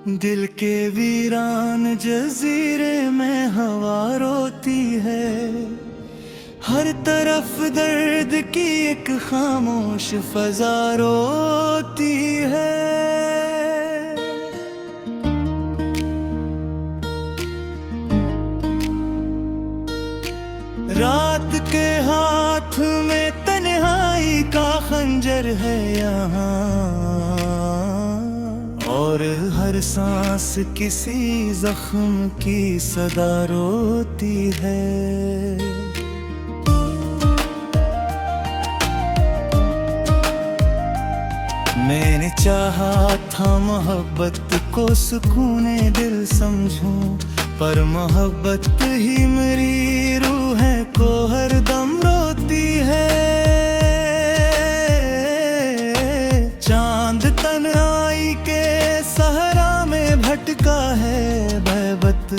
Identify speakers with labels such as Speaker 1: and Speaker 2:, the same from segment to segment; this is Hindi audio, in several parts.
Speaker 1: दिल के वीरान जजीरे में हवा रोती है, हर तरफ दर्द की एक खामोश फजा रोती है। रात के हाथ में तन्हाई का खंजर है यहाँ, और हर सांस किसी जख्म की सदा रोती है। मैंने चाहा था मोहब्बत को सुकूने दिल समझूं, पर मोहब्बत ही मेरी रूह को हरदम रोती है। चांद तन्हाई के सहरा में भटका है बेबत,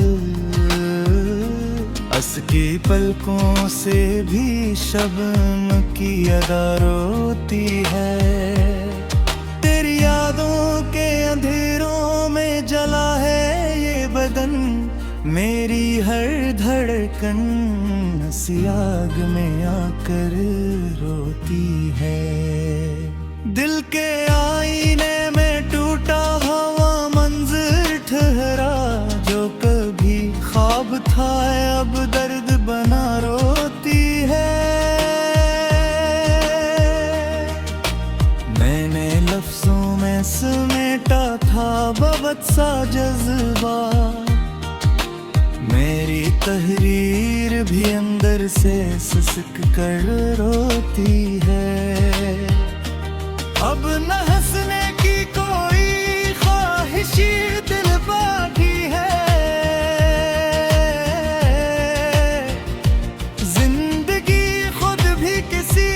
Speaker 1: अस की पलकों से भी शबनम की अदा रोती है। तेरी यादों के अंधेरों में जला है ये बदन, मेरी हर धड़कन सियाग में आकर रोती है। दिल के आईने में टूटा हुआ मंजर ठहरा, जो कभी ख्वाब था अब दर्द बना रोती है। मैंने लफ्जों में समेटा था बहुत सा जज्बा, मेरी तहरीर भी अंदर से सिसक कर रोती है। अब न हंसने की कोई ख्वाहिश दिल बाकी है, जिंदगी खुद भी किसी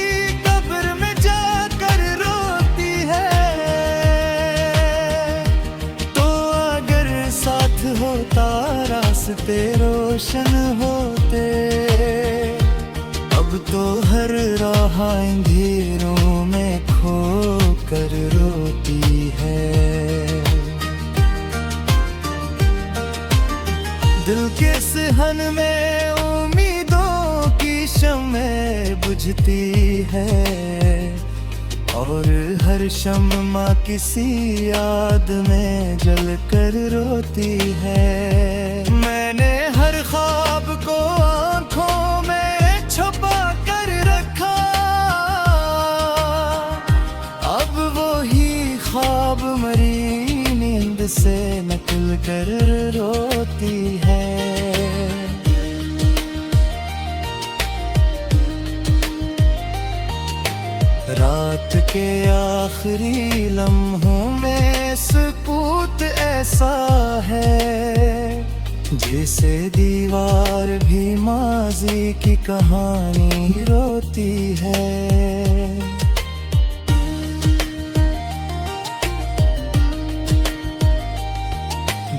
Speaker 1: कब्र में जाकर रोती है। तो अगर साथ होता रास्ते रोशन होते, अब तो हर राह अंधेरों में खो कर रोती है। दिल के सहन में उम्मीदों की शम्में बुझती है, और हर शम्मा किसी याद में जल कर रोती है। मैंने हर ख्वाब को आँखों में छुपा कर रखा, अब वो ही ख्वाब मरी नींद से निकल कर रोती है। रात के आखिरी लम्हों में सुकूत ऐसा है, जैसे दीवार भी माजी की कहानी रोती है।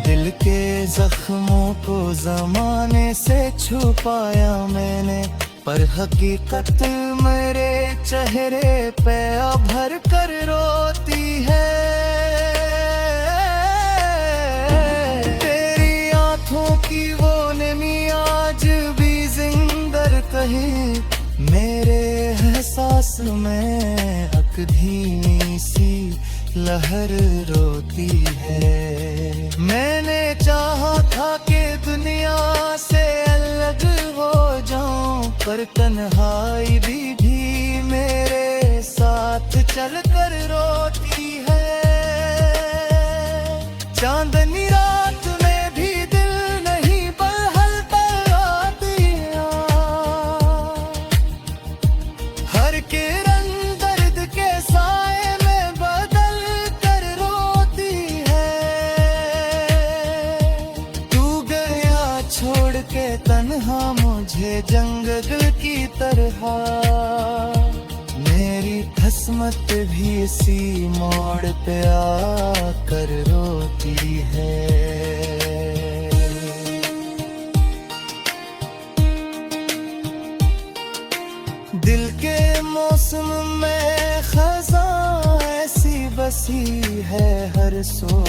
Speaker 1: दिल के जख्मों को जमाने से छुपाया मैंने, पर हकीकत मेरे चेहरे पे भर कर रोती है। तेरी आंखों की वो नमी आज भी जिंदर कहे, मेरे एहसास में एक धीमी सी लहर रोती है। मैंने चाहा था कि दुनिया से अलग हो जाऊं, पर तन्हाई भी मेरे साथ चल कर रोती है। चांदनी रात में भी दिल नहीं बहलता दिया, हर किरण दर्द के साए में बदल कर रोती है। तू गया छोड़ के तन्हा मुझे जंगल की तरह, मेरी किस्मत भी इसी मोड़ पे आकर रोती है। दिल के मौसम में खज़ां ऐसी बसी है हर सो,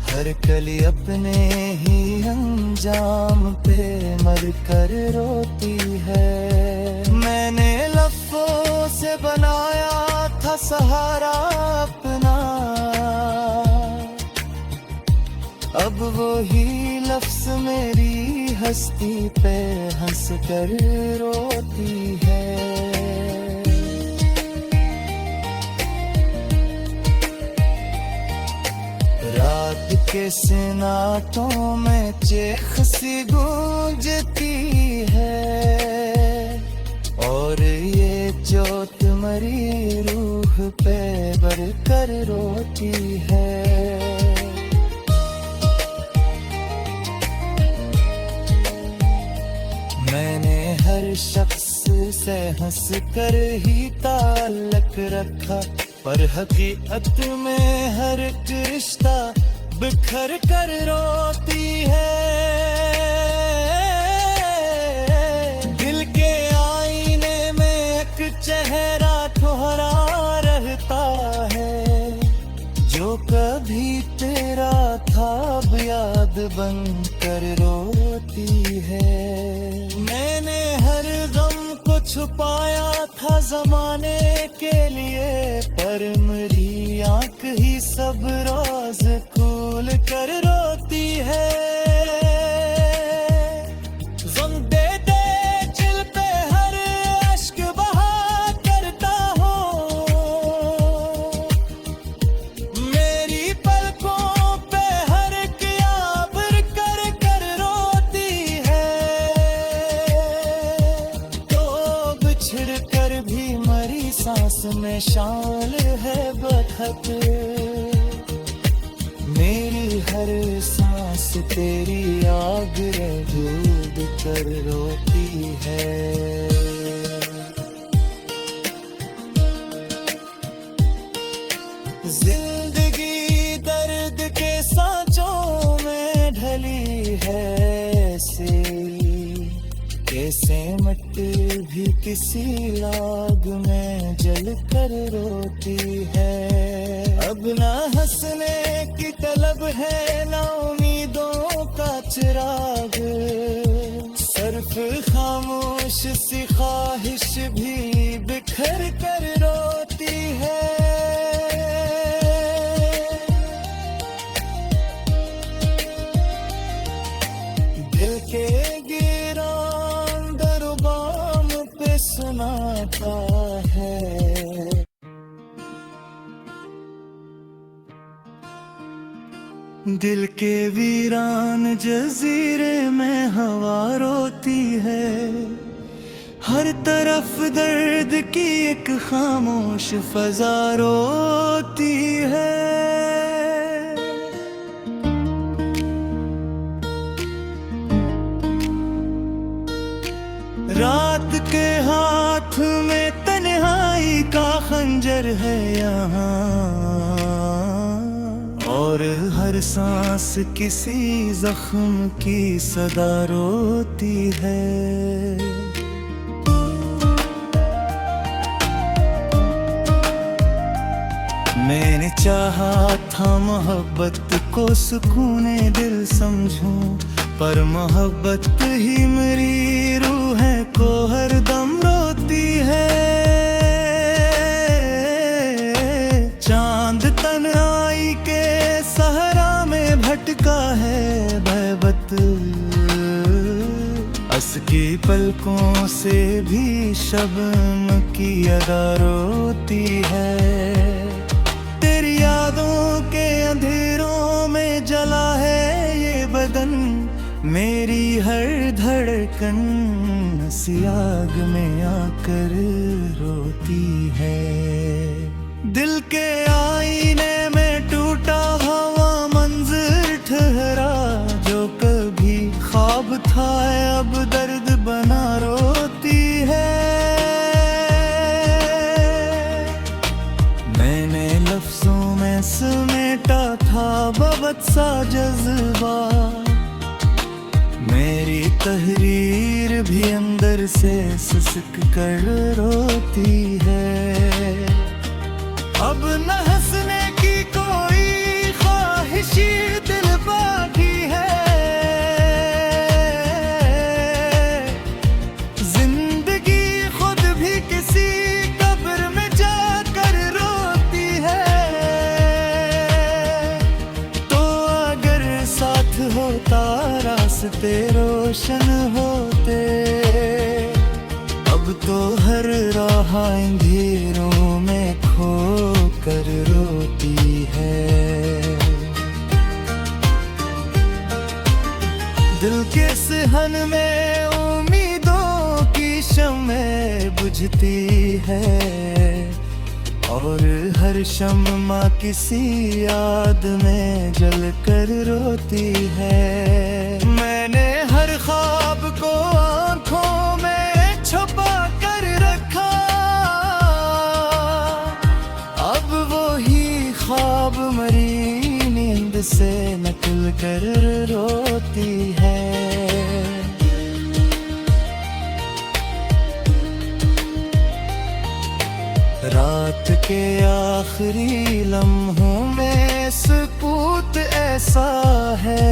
Speaker 1: हर कली अपने ही अंजाम पे मर कर रोती है। मैंने लफ्ज़ों से बनाया था सहारा अपना, अब वो ही लफ्ज़ मेरी हस्ती पे हंस कर रोती है। रात के सन्नाटों में चेख सी गूंजती है, और ये जोत मरी रूह पे बर कर रोती है। मैंने हर शख्स से हंस कर ही ताल्लुक रखा, पर हकीकत में हर एक रिश्ता बिखर कर रोती है। दिल के आईने में एक चेहरा ठोहरा रहता है, जो कभी तेरा था अब याद बन कर रोती है। मैंने हर गम को छुपाया था ज़माने के लिए, पर मेरी आँख ही सब रोज खोल कर रोती है। ज़म दे दे दिल पे हर अश्क बहा करता हूँ, मेरी पलकों पे हर किया भर कर कर रोती है। तो बिछड़ कर भी मरी सांस में शामिल है बखत, मेरी हर सांस तेरी आग डूब कर रोती है। जिंदगी दर्द के सांचों में ढली है ऐसे, कैसे मट भी किसी आग में जल कर रोती है। अब ना हंसने की तलब है ना उम्मीदों का चिराग, सिर्फ खामोश सी ख्वाहिश भी बिखर कर रोती है। दिल के गिरान दरबाम पे सुनाता है। दिल के वीरान जजीरे में हवा रोती है, हर तरफ दर्द की एक खामोश फजा रोती है। रात के हाथ में तन्हाई का खंजर है यहाँ, और हर सांस किसी जख्म की सदा रोती है। मैंने चाहा था मोहब्बत को सुकूने दिल समझूं, पर मोहब्बत ही मेरी रूह को हरदम रोती है। चांद तन्हाई के सहरा में भटका है बेबत, अस की पलकों से भी शबनम की अदा रोती है। तेरी यादों के अंधेरों में जला है ये बदन, मेरी हर धड़कन सी आग में आकर रोती है। दिल के आईने में टूटा हुआ मंजर ठहरा, जो कभी ख्वाब था अब दर्द बना रोती है। मैंने लफ्जों में समेटा था बहुत सा जज्बा, मेरी तहरीर भी अंदर से सिसक कर रोती है। अब न हंसने की कोई ख्वाहिश दिल रास्ते रोशन होते, अब तो हर राह अंधेरों में खो कर रोती है। दिल के सहन में उम्मीदों की शम्में बुझती है, और हर शम्मा किसी याद में जल कर रोती है। मैंने हर ख्वाब को आंखों में छुपा कर रखा, अब वो ही ख्वाब मरी नींद से नकल कर रोती है। रात के आखिरी लम्हों में सुकूत ऐसा है,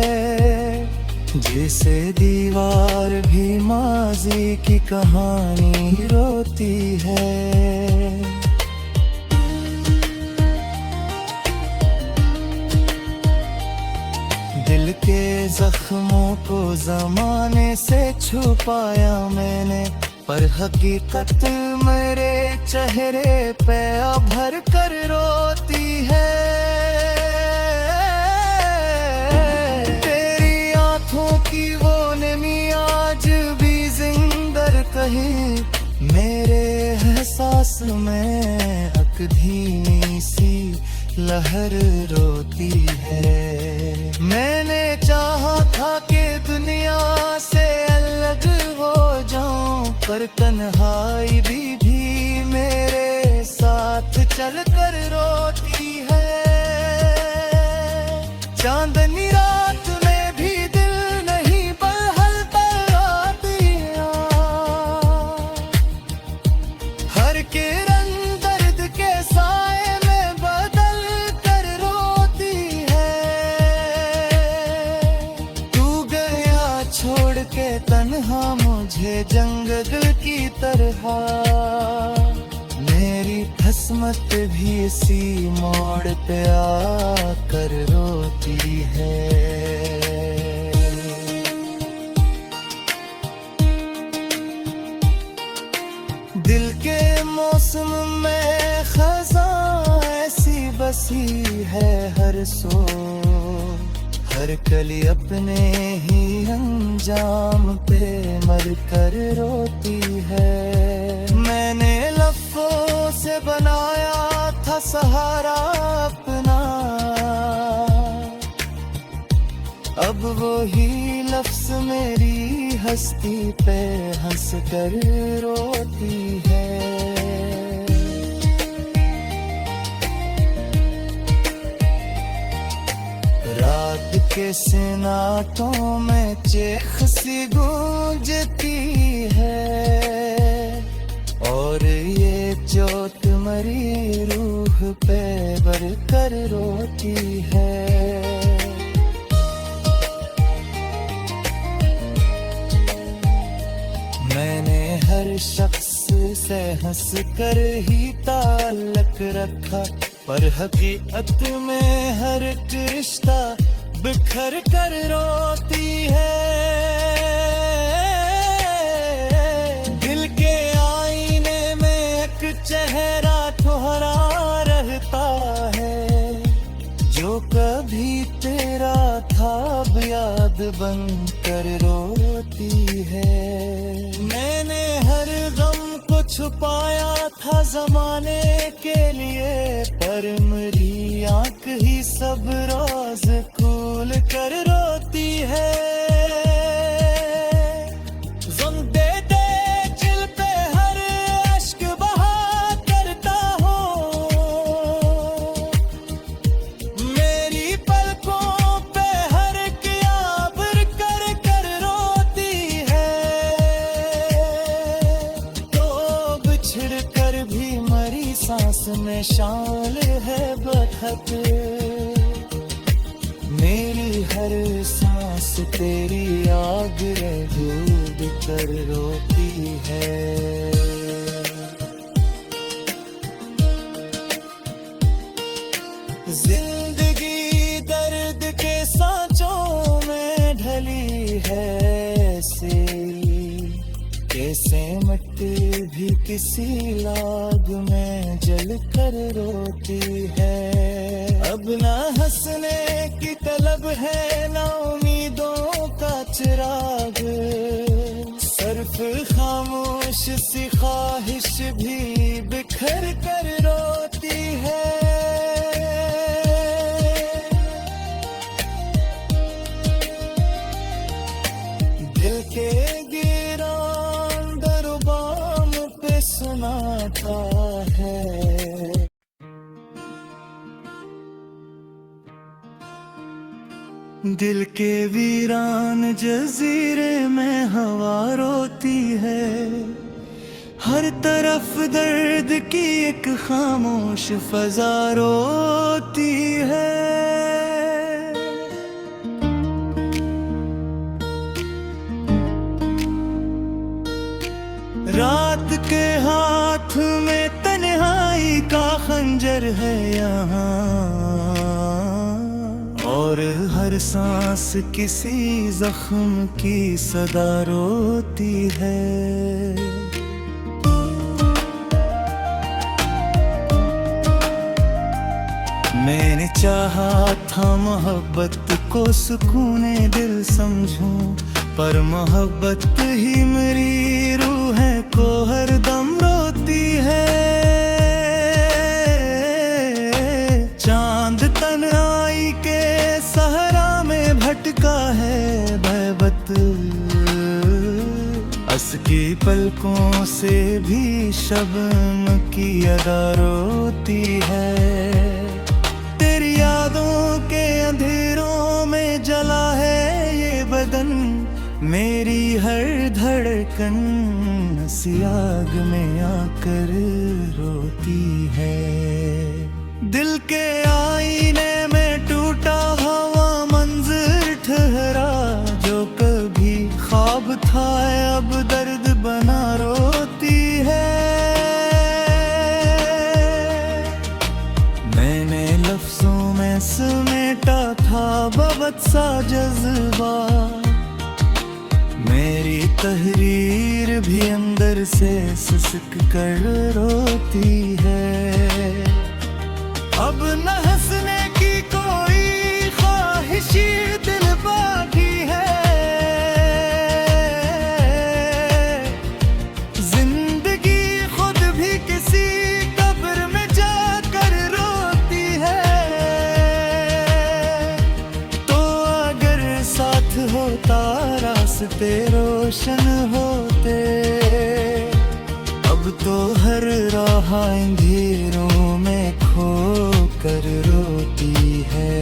Speaker 1: जैसे दीवार भी माजी की कहानी रोती है। दिल के जख्मों को जमाने से छुपाया मैंने, पर हकीकत मेरे चेहरे पे भर कर रोती है। तेरी आंखों की वो नमी आज भी जिंदर कहे, मेरे एहसास में एक धीमी सी लहर रोती है। मैंने चाहा था कि दुनिया से अलग हो जाऊं, पर तन्हाई भी मेरे साथ चल कर रोती है। चांदनी रात में भी दिल नहीं बहल आती, हर किरण दर्द के साए में बदल कर रोती है। तू गया छोड़ के तन्हा मुझे जंगल की तरह, मेरी किस्मत भी इसी मोड़ पे आकर रोती है। दिल के मौसम में खज़ां ऐसी बसी है, हर सो हर कली अपने ही अंजाम पे मर कर रोती है। मैंने लफ्ज़ों से बनाया था सहारा अपना, अब वो ही लफ्ज़ मेरी हस्ती पे हंस कर रोती है। रात के सन्नाटों में चेख सी गूंजती है, और ये जोत मरी रूह पे बर कर रोती है। मैंने हर शख्स से हंस कर ही ताल्लुक रखा, पर हकीकत में हर एक रिश्ता बिखर कर रोती है। दिल के आईने में एक चेहरा ठुहरा रहता है, जो कभी तेरा था अब याद बन कर रोती है। मैंने हर गम को छुपाया था जमाने के लिए, पर मेरी आंख ही सब रोज खोल कर रोती है। ज़ुल्म दे दे दिल पे हर अश्क बहा करता हूँ, मेरी पलकों पे हर किया भर कर कर रोती है। तो बिछड़ कर भी मरी सांस में शामिल है बखत, मेरी हर सांस तेरी आग डूब कर रोती है। जिंदगी दर्द के सांचों में ढली है, जैसे मिट्टी भी किसी लाग में जल कर रोती है। अब ना हंसने की तलब है, ना उम्मीदों का चिराग, सिर्फ खामोश सी ख्वाहिश भी बिखर कर रोती है। दिल के गिरान दरबाम पे सुनाता है। दिल के वीरान जजीरे में हवा रोती है, हर तरफ दर्द की एक खामोश फजा रोती है। रात के हाथ में तन्हाई का खंजर है यहाँ, और हर सांस किसी जख्म की सदा रोती है। मैंने चाहा था मोहब्बत को सुकूने दिल समझूं, पर मोहब्बत ही मेरी रूह को हरदम रोती है। चांद तन्हाई के सहरा में भटका है बेबत, अस की पलकों से भी शबनम की अदा रोती है। तेरी यादों के अंधेरों में जला है ये बदन, मेरी हर धड़कन सी आग में आकर रोती है। दिल के आईने में टूटा हुआ मंजर ठहरा, जो कभी ख्वाब था अब दर्द बना रोती है। मैंने लफ्जों में समेटा था बहुत सा जज्बा, मेरी तहरीर भी अंदर से सिसक कर रोती है। अब न हंसने की कोई ख्वाहिश दिल बाकी है, जिंदगी खुद भी किसी कब्र में जाकर रोती है। तो अगर साथ होता रास्ते रोशन होते, अब तो हर राह अंधेरों में खो कर रोती है।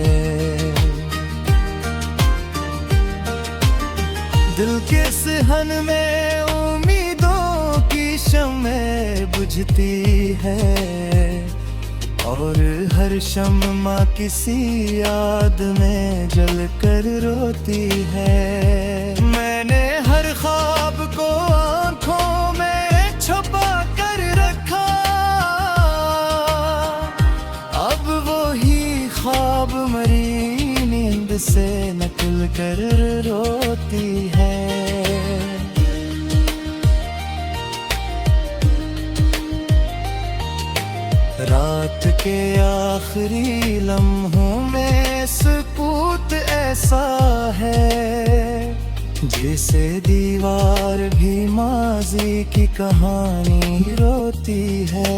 Speaker 1: दिल के सहन में उम्मीदों की शम्में बुझती है, और हर शम्मा किसी याद में जल कर रोती है। मैंने हर ख्वाब को आंखों में छुपा कर रखा, अब वो ही ख्वाब मरी नींद से नकल कर रोती है। रात के आखिरी लम्हों में सुकूत ऐसा है, जैसे दीवार भी माजी की कहानी रोती है।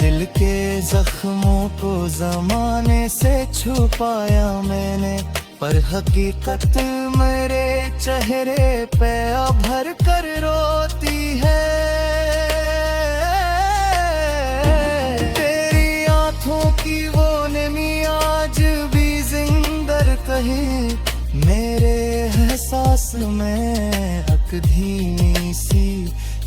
Speaker 1: दिल के जख्मों को जमाने से छुपाया मैंने, पर हकीकत मेरे चेहरे पे भर कर रोती है। तेरी आंखों की वो नमी आज भी जिंदर कहे, मेरे एहसास में एक धीमी सी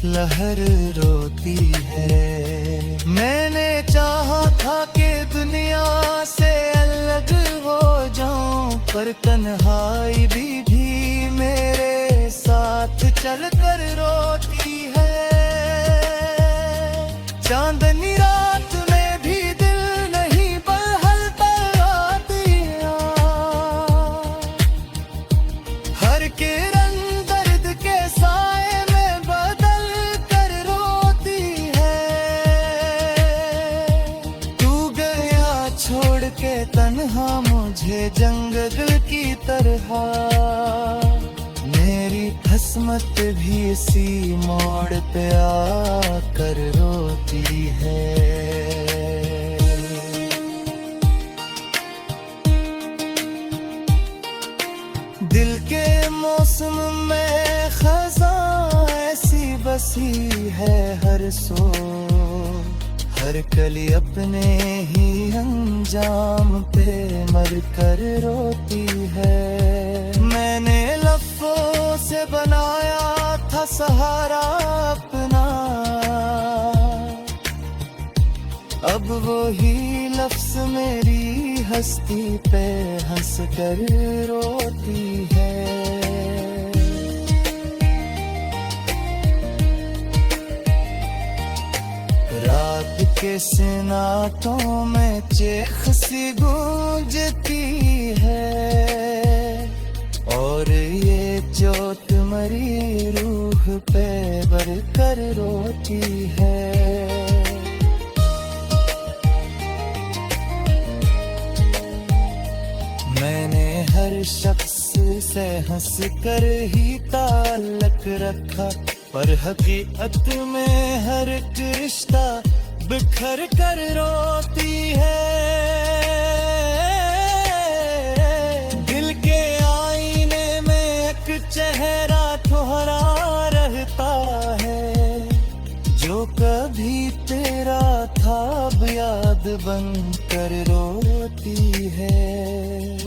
Speaker 1: लहर रोती है। मैंने चाहा था कि दुनिया से अलग हो जाऊं, पर तन्हाई भी मेरे साथ चल कर रोती है। चांदनी रात में भी दिल नहीं बहलता आती है। किस्मत भी इसी मोड़ पे आकर रोती है। दिल के मौसम में खज़ां ऐसी बसी है हर सो, हर कली अपने ही अंजाम पे मर कर रोती है। मैंने लफ्ज़ों से बनाया था सहारा अपना, अब वो ही लफ्ज़ मेरी हस्ती पे हंस कर रोती है। रात के सिनातों में चेख सी गूंजती है, और ये जोत मरी रूह पे बर कर रोती है। मैंने हर शख्स से हंस कर ही ताल्लुक रखा, पर हकीकत में हर एक रिश्ता बिखर कर रोती है। दिल के आईने में एक चेहरा तुम्हारा रहता है, जो कभी तेरा था अब याद बन कर रोती है।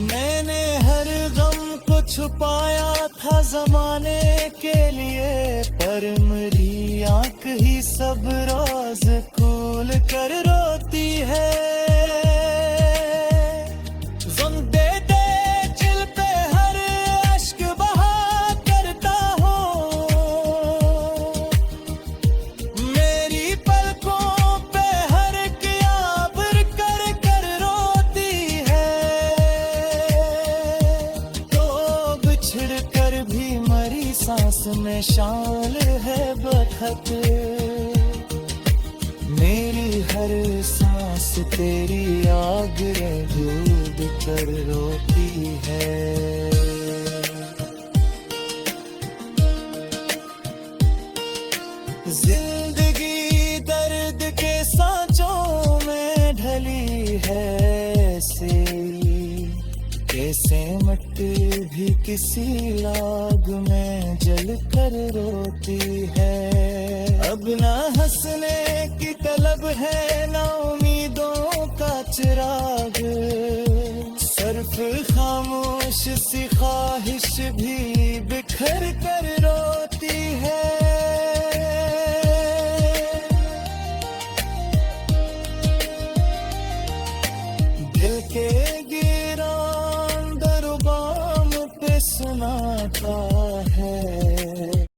Speaker 1: मैंने हर गम को छुपाया था जमाने के लिए, पर मेरी आंख ही सब रोज खोल कर रोती है। ज़ुल्म दे दे दिल पे हर अश्क बहा करता हूँ, मेरी पलकों पे हर क़याबर कर कर रोती है। तो बिछड़ कर भी मरी सांस में शामिल है बखत, मेरी हर सांस तेरी आग डूब कर रोती है। जिंदगी दर्द के सांचों में ढली है सी, कैसे मट भी किसी लाग में जल कर रोती है। अब ना हंसने की तलब है ना उम्मीदों का चिराग, सिर्फ खामोश सी ख्वाहिश भी बिखर कर रो